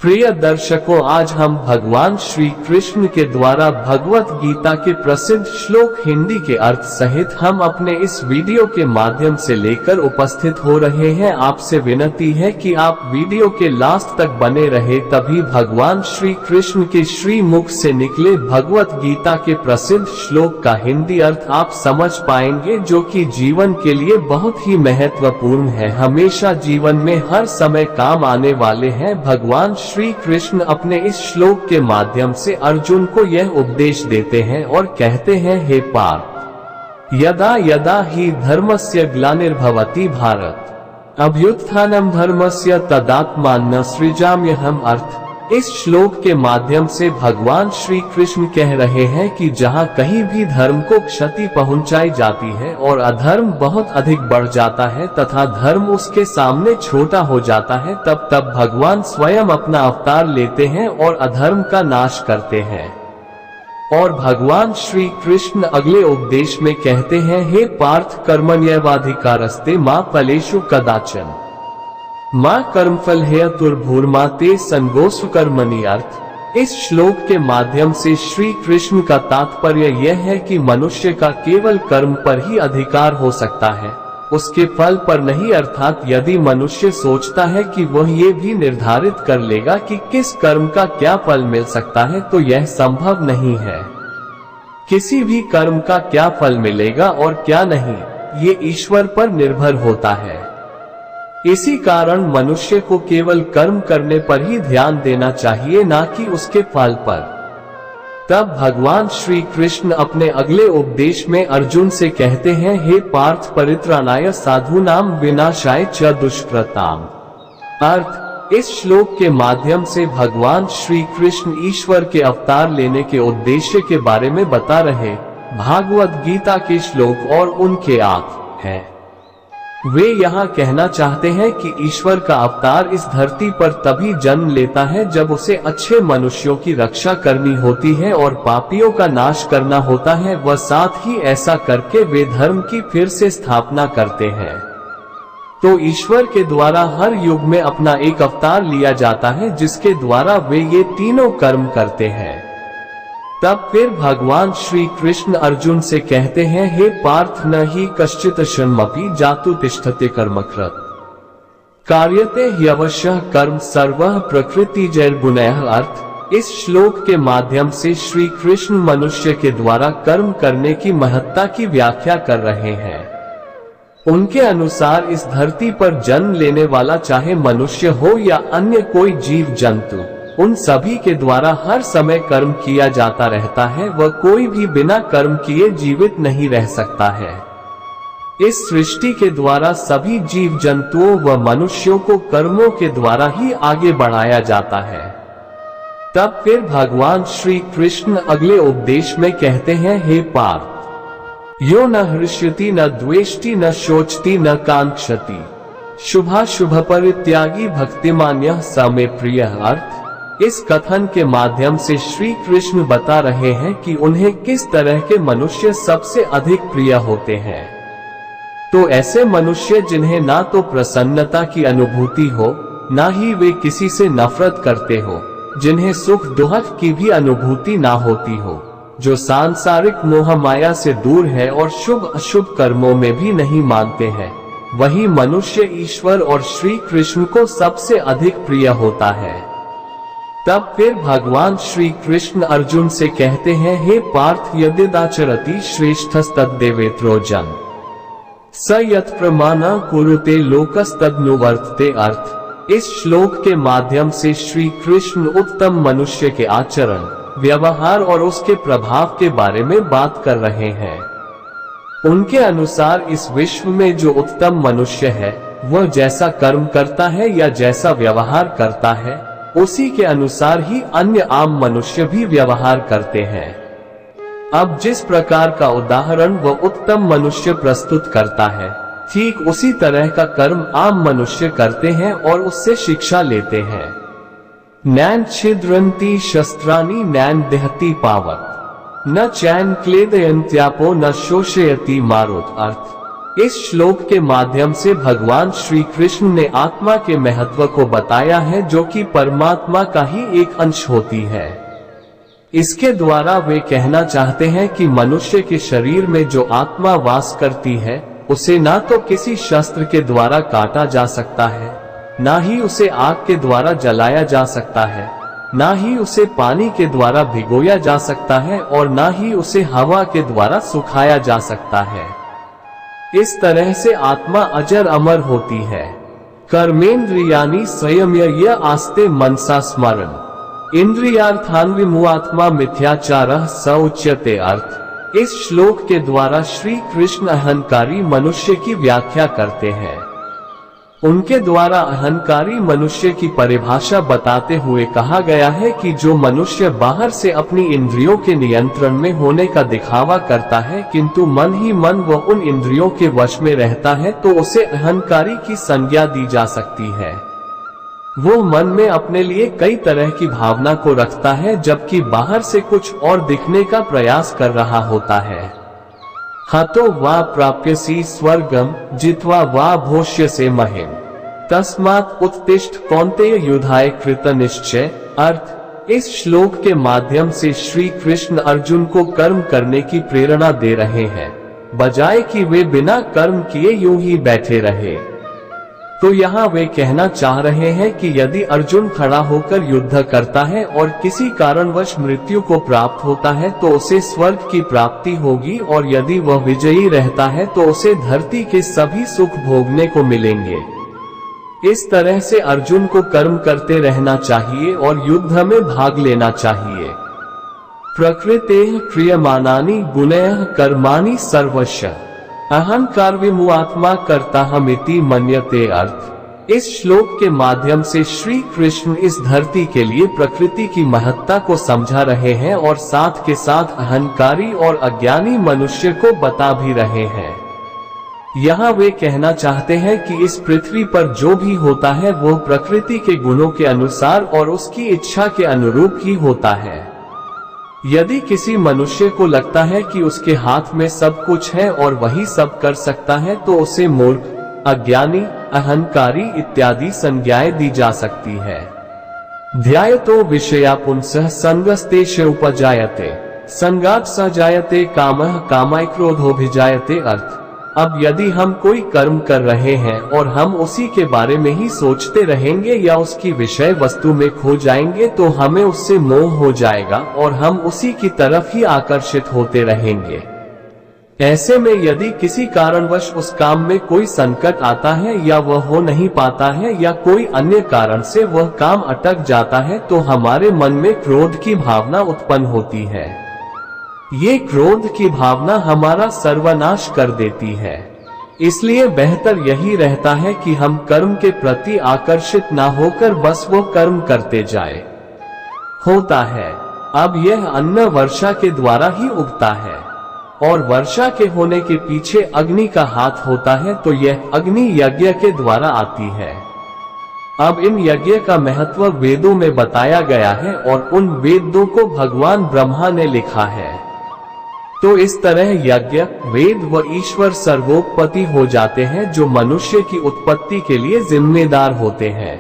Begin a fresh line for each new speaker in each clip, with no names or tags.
प्रिय दर्शकों, आज हम भगवान श्री कृष्ण के द्वारा भगवत गीता के प्रसिद्ध श्लोक हिंदी के अर्थ सहित हम अपने इस वीडियो के माध्यम से लेकर उपस्थित हो रहे हैं। आपसे विनती है कि आप वीडियो के लास्ट तक बने रहे, तभी भगवान श्री कृष्ण के श्री मुख से निकले भगवत गीता के प्रसिद्ध श्लोक का हिंदी अर्थ आप समझ पाएंगे, जो कि जीवन के लिए बहुत ही महत्वपूर्ण है, हमेशा जीवन में हर समय काम आने वाले हैं। भगवान श्री कृष्ण अपने इस श्लोक के माध्यम से अर्जुन को यह उपदेश देते हैं और कहते हैं, हे पार्थ, यदा यदा ही धर्मस्य ग्लानिर्भवति भारत अभ्युत्थानम धर्मस्य तदात्मानं सृजाम्यहम्। अर्थ, इस श्लोक के माध्यम से भगवान श्री कृष्ण कह रहे हैं कि जहां कहीं भी धर्म को क्षति पहुंचाई जाती है और अधर्म बहुत अधिक बढ़ जाता है तथा धर्म उसके सामने छोटा हो जाता है, तब भगवान स्वयं अपना अवतार लेते हैं और अधर्म का नाश करते हैं। और भगवान श्री कृष्ण अगले उपदेश में कहते हैं, हे पार्थ, कर्मण्येवाधिकारस्ते मा फलेषु कदाचन माँ कर्मफल हेतुर्भूर्मा ते संगोस्व कर्मणि। अर्थ, इस श्लोक के माध्यम से श्री कृष्ण का तात्पर्य यह है कि मनुष्य का केवल कर्म पर ही अधिकार हो सकता है, उसके फल पर नहीं। अर्थात यदि मनुष्य सोचता है कि वह ये भी निर्धारित कर लेगा कि किस कर्म का क्या फल मिल सकता है, तो यह संभव नहीं है। किसी भी कर्म का क्या फल मिलेगा और क्या नहीं, ये ईश्वर पर निर्भर होता है। इसी कारण मनुष्य को केवल कर्म करने पर ही ध्यान देना चाहिए, ना कि उसके फल पर। तब भगवान श्री कृष्ण अपने अगले उपदेश में अर्जुन से कहते हैं, हे पार्थ, परित्राणाय साधूनां विनाशाय च दुष्कृताम्। अर्थ, इस श्लोक के माध्यम से भगवान श्री कृष्ण ईश्वर के अवतार लेने के उद्देश्य के बारे में बता रहे भागवत गीता के श्लोक और उनके अर्थ हैं। वे यहाँ कहना चाहते हैं कि ईश्वर का अवतार इस धरती पर तभी जन्म लेता है जब उसे अच्छे मनुष्यों की रक्षा करनी होती है और पापियों का नाश करना होता है। वह साथ ही ऐसा करके वे धर्म की फिर से स्थापना करते हैं। तो ईश्वर के द्वारा हर युग में अपना एक अवतार लिया जाता है, जिसके द्वारा वे ये तीनों कर्म करते हैं। तब फिर भगवान श्री कृष्ण अर्जुन से कहते हैं, हे पार्थ, न ही कश्चित् क्षणमपि जातु तिष्ठते कर्मकृत् कार्यते ह्यवश्यः कर्म सर्वः प्रकृतिजैर्गुणैः। अर्थ, इस श्लोक के माध्यम से श्री कृष्ण मनुष्य के द्वारा कर्म करने की महत्ता की व्याख्या कर रहे हैं। उनके अनुसार इस धरती पर जन्म लेने वाला चाहे मनुष्य हो या अन्य कोई जीव जंतु, उन सभी के द्वारा हर समय कर्म किया जाता रहता है। वह कोई भी बिना कर्म किए जीवित नहीं रह सकता है। इस सृष्टि के द्वारा सभी जीव जंतुओं व मनुष्यों को कर्मों के द्वारा ही आगे बढ़ाया जाता है। तब फिर भगवान श्री कृष्ण अगले उपदेश में कहते हैं, हे पार्थ, यो न हृष्यति न द्वेष्टि न शोचति न कांक्षति शुभाशुभ परित्यागी भक्तिमान्यः स मे प्रियः। अर्थ, इस कथन के माध्यम से श्री कृष्ण बता रहे हैं कि उन्हें किस तरह के मनुष्य सबसे अधिक प्रिय होते हैं। तो ऐसे मनुष्य जिन्हें ना तो प्रसन्नता की अनुभूति हो, ना ही वे किसी से नफरत करते हो, जिन्हें सुख दुख की भी अनुभूति ना होती हो, जो सांसारिक मोह माया से दूर है और शुभ अशुभ कर्मों में भी नहीं मानते हैं, वही मनुष्य ईश्वर और श्री कृष्ण को सबसे अधिक प्रिय होता है। तब फिर भगवान श्री कृष्ण अर्जुन से कहते हैं, हे पार्थ, यदिदाचरति श्रेष्ठस्तद्देवेत्रो जन स यत् प्रमाणं कुरुते लोकस्तदनुवर्तते। अर्थ, इस श्लोक के माध्यम से श्री कृष्ण उत्तम मनुष्य के आचरण, व्यवहार और उसके प्रभाव के बारे में बात कर रहे हैं। उनके अनुसार इस विश्व में जो उत्तम मनुष्य है, वह जैसा कर्म करता है या जैसा व्यवहार करता है, उसी के अनुसार ही अन्य आम मनुष्य भी व्यवहार करते हैं। अब जिस प्रकार का उदाहरण वह उत्तम मनुष्य प्रस्तुत करता है, ठीक उसी तरह का कर्म आम मनुष्य करते हैं और उससे शिक्षा लेते हैं। नैन छिद्रन्ति शस्त्राणि नैन दहति पावक न चैन क्लेदयन्त्यापो न शोषयति मारुत। अर्थ, इस श्लोक के माध्यम से भगवान श्री कृष्ण ने आत्मा के महत्व को बताया है, जो कि परमात्मा का ही एक अंश होती है। इसके द्वारा वे कहना चाहते हैं कि मनुष्य के शरीर में जो आत्मा वास करती है, उसे ना तो किसी शस्त्र के द्वारा काटा जा सकता है, ना ही उसे आग के द्वारा जलाया जा सकता है, ना ही उसे पानी के द्वारा भिगोया जा सकता है, और ना ही उसे हवा के द्वारा सुखाया जा सकता है। इस तरह से आत्मा अजर अमर होती है। कर्मेंद्रियानि संयम्य आस्ते मनसा स्मरण इंद्रियार्थान्विमुआत्मा मिथ्याचारः स उच्यते। अर्थ, इस श्लोक के द्वारा श्री कृष्ण अहंकारी मनुष्य की व्याख्या करते हैं। उनके द्वारा अहंकारी मनुष्य की परिभाषा बताते हुए कहा गया है कि जो मनुष्य बाहर से अपनी इंद्रियों के नियंत्रण में होने का दिखावा करता है, किंतु मन ही मन वह उन इंद्रियों के वश में रहता है, तो उसे अहंकारी की संज्ञा दी जा सकती है। वो मन में अपने लिए कई तरह की भावना को रखता है, जबकि बाहर से कुछ और दिखने का प्रयास कर रहा होता है। हतो वा प्राप्यसि स्वर्गम जित्वा वा भोष्यसे महिम तस्मात् उत्तिष्ठ कौन्तेय युद्धाय कृत निश्चय। अर्थ, इस श्लोक के माध्यम से श्री कृष्ण अर्जुन को कर्म करने की प्रेरणा दे रहे हैं, बजाय कि वे बिना कर्म किए यूं ही बैठे रहे। तो यहाँ वे कहना चाह रहे हैं कि यदि अर्जुन खड़ा होकर युद्ध करता है और किसी कारणवश मृत्यु को प्राप्त होता है, तो उसे स्वर्ग की प्राप्ति होगी, और यदि वह विजयी रहता है तो उसे धरती के सभी सुख भोगने को मिलेंगे। इस तरह से अर्जुन को कर्म करते रहना चाहिए और युद्ध में भाग लेना चाहिए। प्रकृतेः क्रियमाणानि गुणैः कर्माणि सर्वशः अहंकार विमुआत्मा कर्ताहमिति मन्यते। अर्थ, इस श्लोक के माध्यम से श्री कृष्ण इस धरती के लिए प्रकृति की महत्ता को समझा रहे हैं और साथ के साथ अहंकारी और अज्ञानी मनुष्य को बता भी रहे हैं। यहाँ वे कहना चाहते हैं कि इस पृथ्वी पर जो भी होता है वो प्रकृति के गुणों के अनुसार और उसकी इच्छा के अनुरूप ही होता है। यदि किसी मनुष्य को लगता है कि उसके हाथ में सब कुछ है और वही सब कर सकता है, तो उसे मूर्ख, अज्ञानी, अहंकारी इत्यादि संज्ञाएं दी जा सकती है। ध्यायतो विषया पुंसः संगस्तेष उपजायते संगात् स जायते कामः कामाय क्रोधोभिजायते। अर्थ, अब यदि हम कोई कर्म कर रहे हैं और हम उसी के बारे में ही सोचते रहेंगे या उसकी विषय वस्तु में खो जाएंगे, तो हमें उससे मोह हो जाएगा और हम उसी की तरफ ही आकर्षित होते रहेंगे। ऐसे में यदि किसी कारणवश उस काम में कोई संकट आता है या वह हो नहीं पाता है या कोई अन्य कारण से वह काम अटक जाता है, तो हमारे मन में क्रोध की भावना उत्पन्न होती है। ये क्रोध की भावना हमारा सर्वनाश कर देती है। इसलिए बेहतर यही रहता है कि हम कर्म के प्रति आकर्षित ना होकर बस वो कर्म करते जाए। होता है, अब यह अन्न वर्षा के द्वारा ही उगता है और वर्षा के होने के पीछे अग्नि का हाथ होता है, तो यह अग्नि यज्ञ के द्वारा आती है। अब इन यज्ञ का महत्व वेदों में बताया गया है और उन वेदों को भगवान ब्रह्मा ने लिखा है। तो इस तरह यज्ञ, वेद व ईश्वर सर्वोपरि हो जाते हैं, जो मनुष्य की उत्पत्ति के लिए जिम्मेदार होते हैं।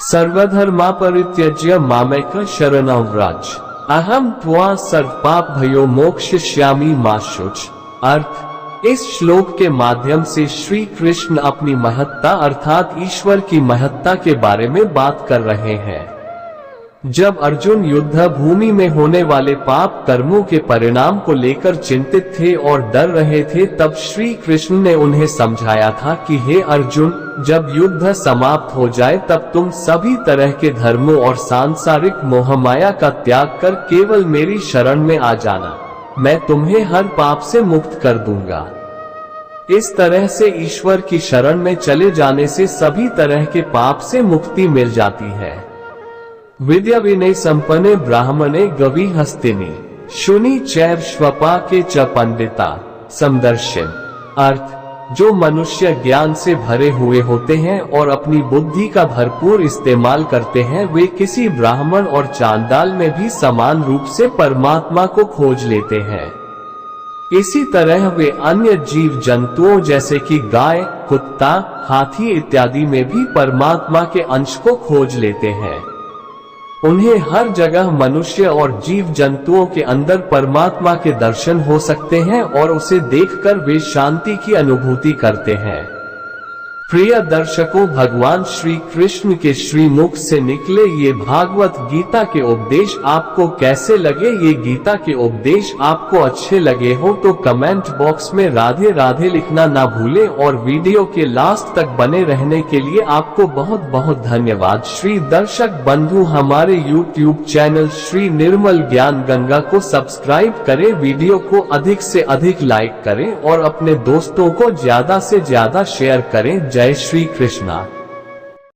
सर्वधर्मा परित्यज्य मामेक शरणं व्रज अहम त्वा सर्वपाप भयो मोक्षयिष्यामि मा शुच। अर्थ, इस श्लोक के माध्यम से श्री कृष्ण अपनी महत्ता अर्थात ईश्वर की महत्ता के बारे में बात कर रहे हैं। जब अर्जुन युद्ध भूमि में होने वाले पाप कर्मों के परिणाम को लेकर चिंतित थे और डर रहे थे, तब श्री कृष्ण ने उन्हें समझाया था कि हे अर्जुन, जब युद्ध समाप्त हो जाए तब तुम सभी तरह के धर्मों और सांसारिक मोहमाया का त्याग कर केवल मेरी शरण में आ जाना, मैं तुम्हें हर पाप से मुक्त कर दूंगा। इस तरह से ईश्वर की शरण में चले जाने से सभी तरह के पाप से मुक्ति मिल जाती है। विद्या विनय संपन्ने ब्राह्मणे गवि हस्तिनी शुनि चैव श्वपा के च पंडिता समदर्शन। अर्थ, जो मनुष्य ज्ञान से भरे हुए होते हैं और अपनी बुद्धि का भरपूर इस्तेमाल करते हैं, वे किसी ब्राह्मण और चांडाल में भी समान रूप से परमात्मा को खोज लेते हैं। इसी तरह वे अन्य जीव जंतुओं जैसे कि गाय, कुत्ता, हाथी इत्यादि में भी परमात्मा के अंश को खोज लेते हैं। उन्हें हर जगह मनुष्य और जीव जंतुओं के अंदर परमात्मा के दर्शन हो सकते हैं और उसे देखकर वे शांति की अनुभूति करते हैं। प्रिय दर्शकों, भगवान श्री कृष्ण के श्रीमुख से निकले ये भागवत गीता के उपदेश आपको कैसे लगे? ये गीता के उपदेश आपको अच्छे लगे हो तो कमेंट बॉक्स में राधे राधे लिखना ना भूलें और वीडियो के लास्ट तक बने रहने के लिए आपको बहुत बहुत धन्यवाद। श्री दर्शक बंधु, हमारे YouTube चैनल श्री निर्मल ज्ञान गंगा को सब्सक्राइब करें, वीडियो को अधिक से अधिक लाइक करें और अपने दोस्तों को ज्यादा से ज्यादा शेयर करें। जय श्री कृष्णा।